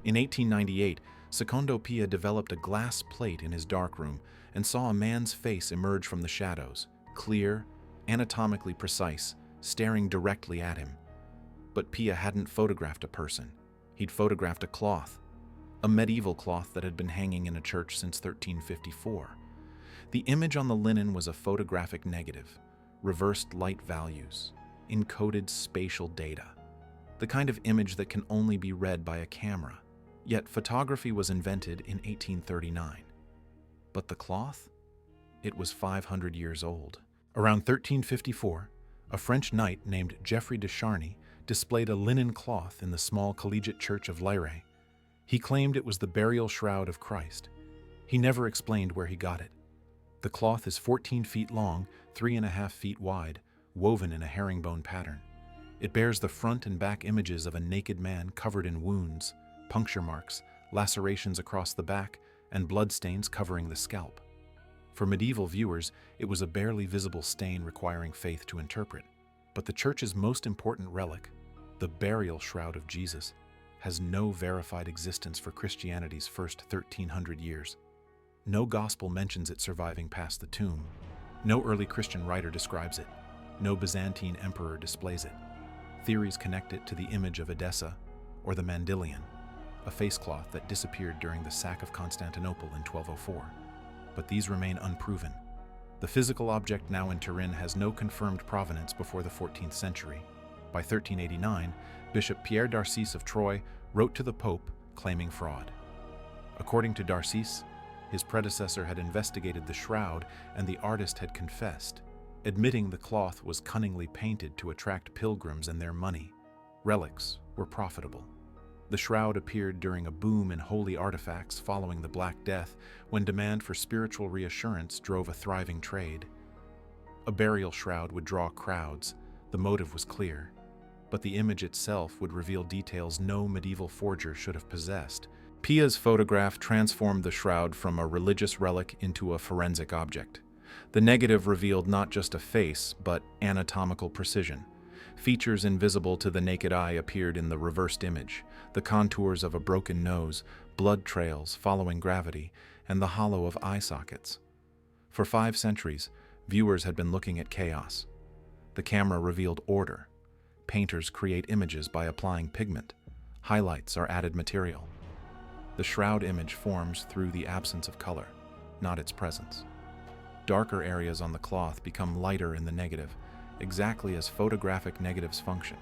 In 1898, Secondo Pia developed a glass plate in his darkroom and saw a man's face emerge from the shadows, clear, anatomically precise, staring directly at him. But Pia hadn't photographed a person. He'd photographed a cloth, a medieval cloth that had been hanging in a church since 1354. The image on the linen was a photographic negative, reversed light values, encoded spatial data, the kind of image that can only be read by a camera. Yet photography was invented in 1839. But the cloth? It was 500 years old. Around 1354, a French knight named Geoffrey de Charny displayed a linen cloth in the small collegiate church of Lirey. He claimed it was the burial shroud of Christ. He never explained where he got it. The cloth is 14 feet long, 3.5 feet wide, woven in a herringbone pattern. It bears the front and back images of a naked man covered in wounds, puncture marks, lacerations across the back, and bloodstains covering the scalp. For medieval viewers, it was a barely visible stain requiring faith to interpret. But the church's most important relic, the burial shroud of Jesus, has no verified existence for Christianity's first 1,300 years. No gospel mentions it surviving past the tomb. No early Christian writer describes it. No Byzantine emperor displays it. Theories connect it to the image of Edessa or the Mandylion, a face cloth that disappeared during the sack of Constantinople in 1204. But these remain unproven. The physical object now in Turin has no confirmed provenance before the 14th century. By 1389, Bishop Pierre d'Arcis of Troyes wrote to the Pope claiming fraud. According to d'Arcis, his predecessor had investigated the shroud and the artist had confessed, admitting the cloth was cunningly painted to attract pilgrims and their money. Relics were profitable. The shroud appeared during a boom in holy artifacts following the Black Death, when demand for spiritual reassurance drove a thriving trade. A burial shroud would draw crowds. The motive was clear. But the image itself would reveal details no medieval forger should have possessed. Pia's photograph transformed the shroud from a religious relic into a forensic object. The negative revealed not just a face, but anatomical precision. Features invisible to the naked eye appeared in the reversed image, the contours of a broken nose, blood trails following gravity, and the hollow of eye sockets. For 5 centuries, viewers had been looking at chaos. The camera revealed order. Painters create images by applying pigment. Highlights are added material. The shroud image forms through the absence of color, not its presence. Darker areas on the cloth become lighter in the negative, exactly as photographic negatives function.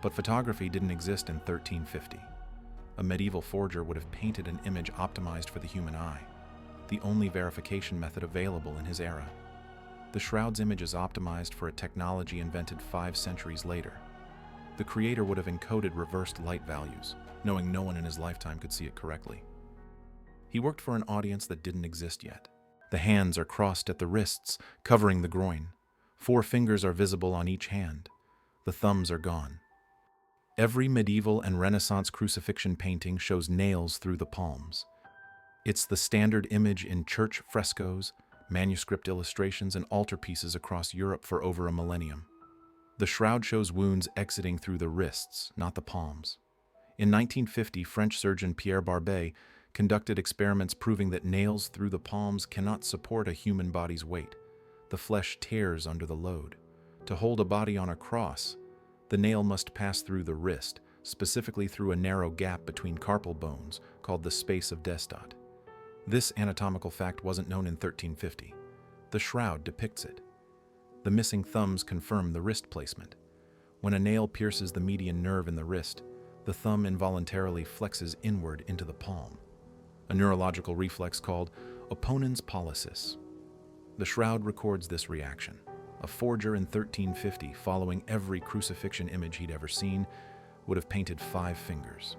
But photography didn't exist in 1350. A medieval forger would have painted an image optimized for the human eye, the only verification method available in his era. The shroud's image is optimized for a technology invented 5 centuries later. The creator would have encoded reversed light values, knowing no one in his lifetime could see it correctly. He worked for an audience that didn't exist yet. The hands are crossed at the wrists, covering the groin. 4 fingers are visible on each hand. The thumbs are gone. Every medieval and Renaissance crucifixion painting shows nails through the palms. It's the standard image in church frescoes, manuscript illustrations, and altarpieces across Europe for over a millennium. The shroud shows wounds exiting through the wrists, not the palms. In 1950, French surgeon Pierre Barbet conducted experiments proving that nails through the palms cannot support a human body's weight. The flesh tears under the load. To hold a body on a cross, the nail must pass through the wrist, specifically through a narrow gap between carpal bones called the space of Destot. This anatomical fact wasn't known in 1350. The shroud depicts it. The missing thumbs confirm the wrist placement. When a nail pierces the median nerve in the wrist, the thumb involuntarily flexes inward into the palm, a neurological reflex called opponens pollicis. The shroud records this reaction. A forger in 1350, following every crucifixion image he'd ever seen, would have painted 5 fingers.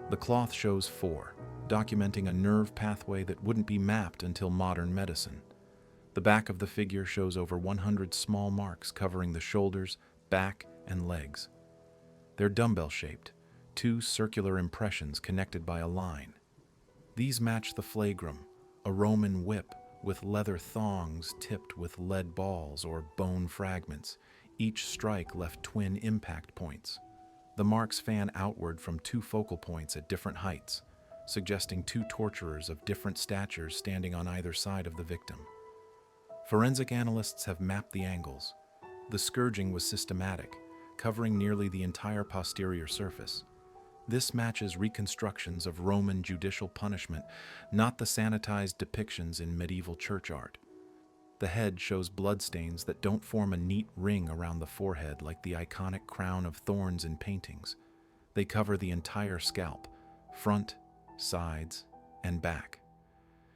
The cloth shows 4, documenting a nerve pathway that wouldn't be mapped until modern medicine. The back of the figure shows over 100 small marks covering the shoulders, back, and legs. They're dumbbell-shaped, 2 circular impressions connected by a line. These match the flagrum, a Roman whip with leather thongs tipped with lead balls or bone fragments. Each strike left twin impact points. The marks fan outward from two focal points at different heights, suggesting two torturers of different statures standing on either side of the victim. Forensic analysts have mapped the angles. The scourging was systematic, covering nearly the entire posterior surface. This matches reconstructions of Roman judicial punishment, not the sanitized depictions in medieval church art. The head shows bloodstains that don't form a neat ring around the forehead like the iconic crown of thorns in paintings. They cover the entire scalp, front, sides, and back.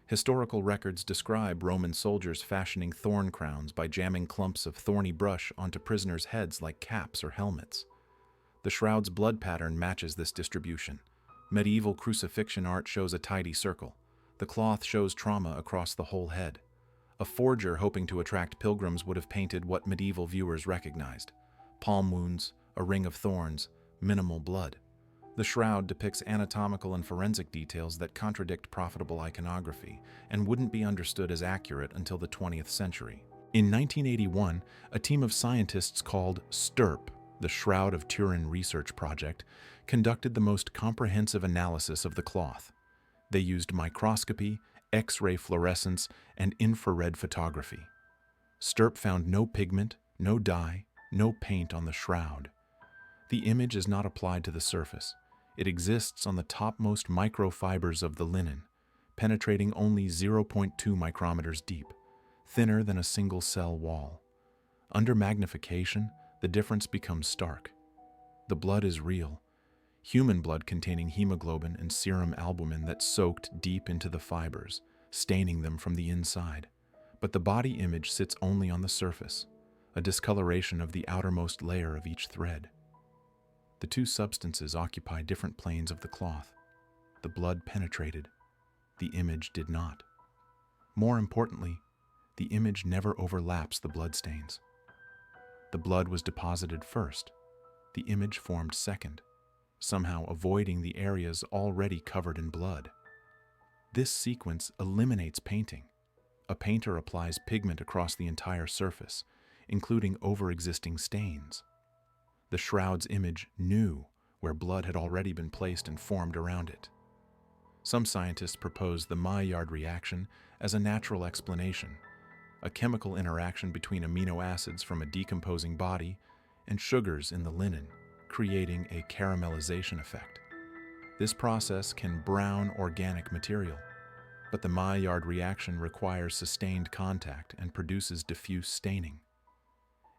Historical records describe Roman soldiers fashioning thorn crowns by jamming clumps of thorny brush onto prisoners' heads like caps or helmets. The shroud's blood pattern matches this distribution. Medieval crucifixion art shows a tidy circle. The cloth shows trauma across the whole head. A forger hoping to attract pilgrims would have painted what medieval viewers recognized: palm wounds, a ring of thorns, minimal blood. The shroud depicts anatomical and forensic details that contradict profitable iconography and wouldn't be understood as accurate until the 20th century. In 1981, a team of scientists called STURP, the Shroud of Turin Research Project, conducted the most comprehensive analysis of the cloth. They used microscopy, X-ray fluorescence, and infrared photography. STURP found no pigment, no dye, no paint on the shroud. The image is not applied to the surface. It exists on the topmost microfibers of the linen, penetrating only 0.2 micrometers deep, thinner than a single-cell wall. Under magnification, the difference becomes stark. The blood is real, human blood containing hemoglobin and serum albumin that soaked deep into the fibers, staining them from the inside. But the body image sits only on the surface, a discoloration of the outermost layer of each thread. The two substances occupy different planes of the cloth. The blood penetrated. The image did not. More importantly, the image never overlaps the bloodstains. The blood was deposited first. The image formed second, somehow avoiding the areas already covered in blood. This sequence eliminates painting. A painter applies pigment across the entire surface, including over-existing stains. The shroud's image knew where blood had already been placed and formed around it. Some scientists propose the Maillard reaction as a natural explanation, a chemical interaction between amino acids from a decomposing body and sugars in the linen, creating a caramelization effect. This process can brown organic material, but the Maillard reaction requires sustained contact and produces diffuse staining.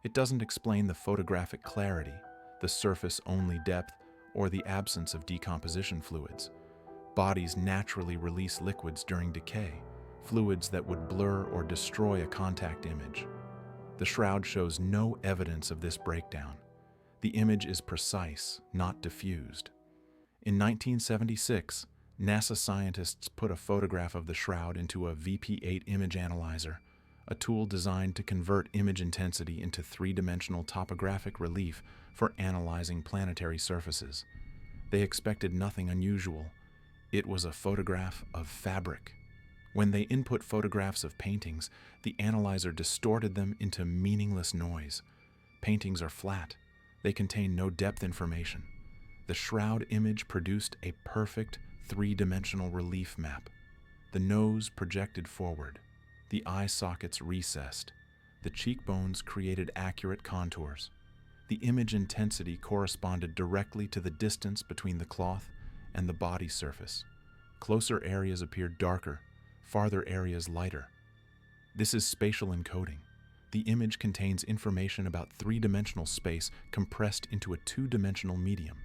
It doesn't explain the photographic clarity, the surface-only depth, or the absence of decomposition fluids. Bodies naturally release liquids during decay, fluids that would blur or destroy a contact image. The shroud shows no evidence of this breakdown. The image is precise, not diffused. In 1976, NASA scientists put a photograph of the shroud into a VP8 image analyzer, a tool designed to convert image intensity into three-dimensional topographic relief for analyzing planetary surfaces. They expected nothing unusual. It was a photograph of fabric. When they input photographs of paintings, the analyzer distorted them into meaningless noise. Paintings are flat. They contain no depth information. The shroud image produced a perfect three-dimensional relief map. The nose projected forward, the eye sockets recessed, the cheekbones created accurate contours. The image intensity corresponded directly to the distance between the cloth and the body surface. Closer areas appeared darker, farther areas lighter. This is spatial encoding. The image contains information about three-dimensional space compressed into a two-dimensional medium.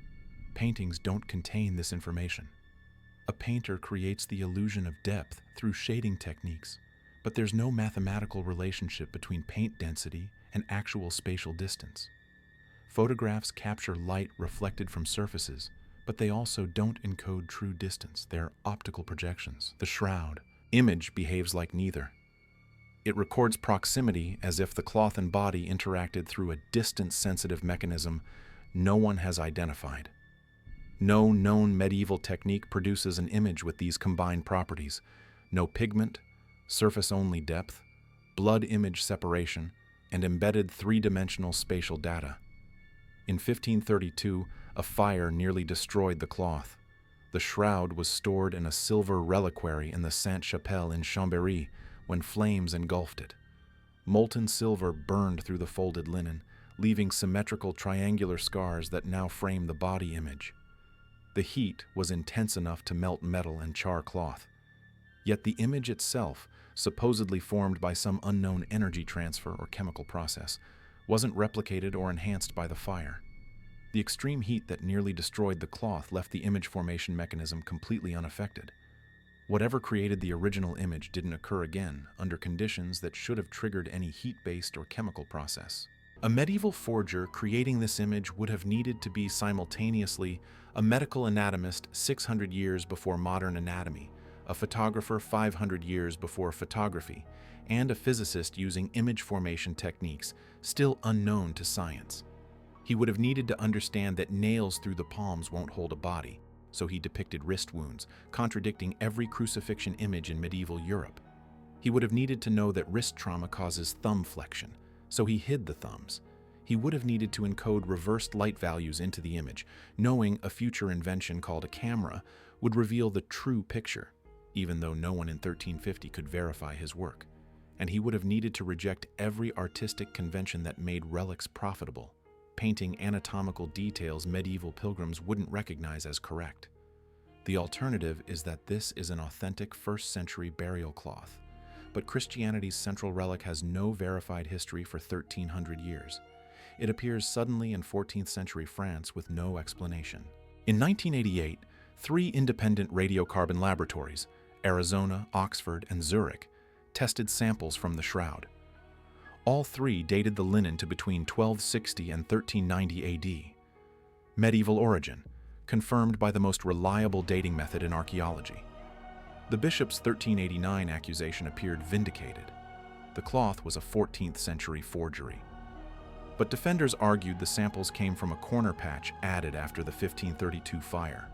Paintings don't contain this information. A painter creates the illusion of depth through shading techniques, but there's no mathematical relationship between paint density and actual spatial distance. Photographs capture light reflected from surfaces, but they also don't encode true distance. They're optical projections. The shroud image behaves like neither. It records proximity as if the cloth and body interacted through a distance-sensitive mechanism no one has identified. No known medieval technique produces an image with these combined properties: no pigment, surface-only depth, blood image separation, and embedded three-dimensional spatial data. In 1532, A fire nearly destroyed the cloth. The shroud was stored in a silver reliquary in the Sainte-Chapelle in Chambéry when flames engulfed it. Molten silver burned through the folded linen, leaving symmetrical triangular scars that now frame the body image. The heat was intense enough to melt metal and char cloth. Yet the image itself, supposedly formed by some unknown energy transfer or chemical process, wasn't replicated or enhanced by the fire. The extreme heat that nearly destroyed the cloth left the image formation mechanism completely unaffected. Whatever created the original image didn't occur again under conditions that should have triggered any heat-based or chemical process. A medieval forger creating this image would have needed to be simultaneously a medical anatomist 600 years before modern anatomy, a photographer 500 years before photography, and a physicist using image formation techniques still unknown to science. He would have needed to understand that nails through the palms won't hold a body, so he depicted wrist wounds, contradicting every crucifixion image in medieval Europe. He would have needed to know that wrist trauma causes thumb flexion, so he hid the thumbs. He would have needed to encode reversed light values into the image, knowing a future invention called a camera would reveal the true picture, even though no one in 1350 could verify his work. And he would have needed to reject every artistic convention that made relics profitable, painting anatomical details medieval pilgrims wouldn't recognize as correct. The alternative is that this is an authentic 1st century burial cloth, but Christianity's central relic has no verified history for 1300 years. It appears suddenly in 14th century France with no explanation. In 1988, 3 independent radiocarbon laboratories, Arizona, Oxford, and Zurich, tested samples from the shroud. All 3 dated the linen to between 1260 and 1390 AD. Medieval origin, confirmed by the most reliable dating method in archaeology. The bishop's 1389 accusation appeared vindicated. The cloth was a 14th century forgery. But defenders argued the samples came from a corner patch added after the 1532 fire.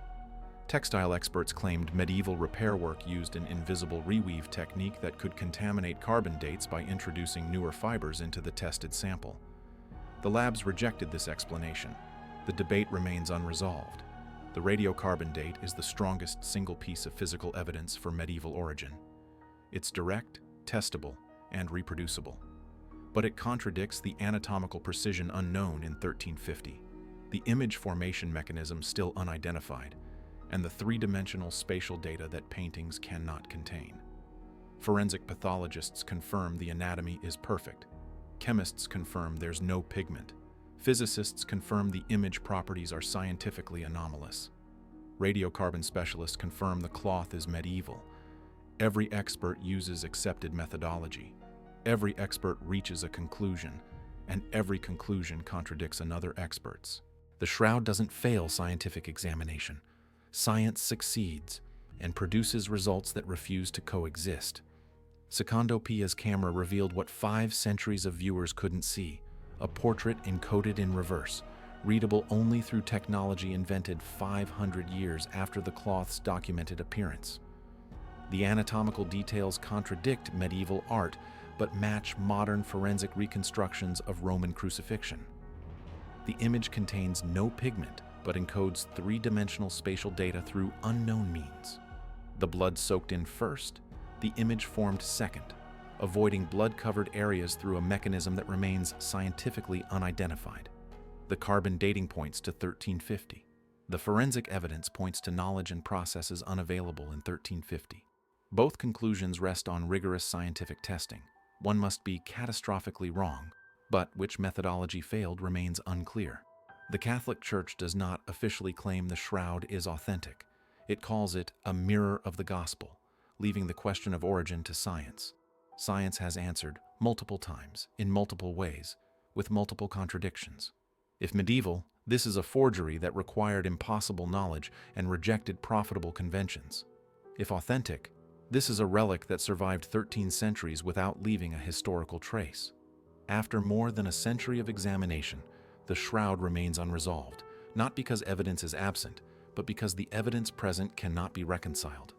Textile experts claimed medieval repair work used an invisible reweave technique that could contaminate carbon dates by introducing newer fibers into the tested sample. The labs rejected this explanation. The debate remains unresolved. The radiocarbon date is the strongest single piece of physical evidence for medieval origin. It's direct, testable, and reproducible. But it contradicts the anatomical precision unknown in 1350, the image formation mechanism still unidentified, and the 3-dimensional spatial data that paintings cannot contain. Forensic pathologists confirm the anatomy is perfect. Chemists confirm there's no pigment. Physicists confirm the image properties are scientifically anomalous. Radiocarbon specialists confirm the cloth is medieval. Every expert uses accepted methodology. Every expert reaches a conclusion, and every conclusion contradicts another expert's. The shroud doesn't fail scientific examination. Science succeeds and produces results that refuse to coexist. Secondo Pia's camera revealed what 5 centuries of viewers couldn't see, a portrait encoded in reverse, readable only through technology invented 500 years after the cloth's documented appearance. The anatomical details contradict medieval art, but match modern forensic reconstructions of Roman crucifixion. The image contains no pigment, but encodes 3-dimensional spatial data through unknown means. The blood soaked in first, the image formed second, avoiding blood-covered areas through a mechanism that remains scientifically unidentified. The carbon dating points to 1350. The forensic evidence points to knowledge and processes unavailable in 1350. Both conclusions rest on rigorous scientific testing. One must be catastrophically wrong, but which methodology failed remains unclear. The Catholic Church does not officially claim the shroud is authentic. It calls it a mirror of the gospel, leaving the question of origin to science. Science has answered multiple times, in multiple ways, with multiple contradictions. If medieval, this is a forgery that required impossible knowledge and rejected profitable conventions. If authentic, this is a relic that survived 13 centuries without leaving a historical trace. After more than a century of examination, the shroud remains unresolved, not because evidence is absent, but because the evidence present cannot be reconciled.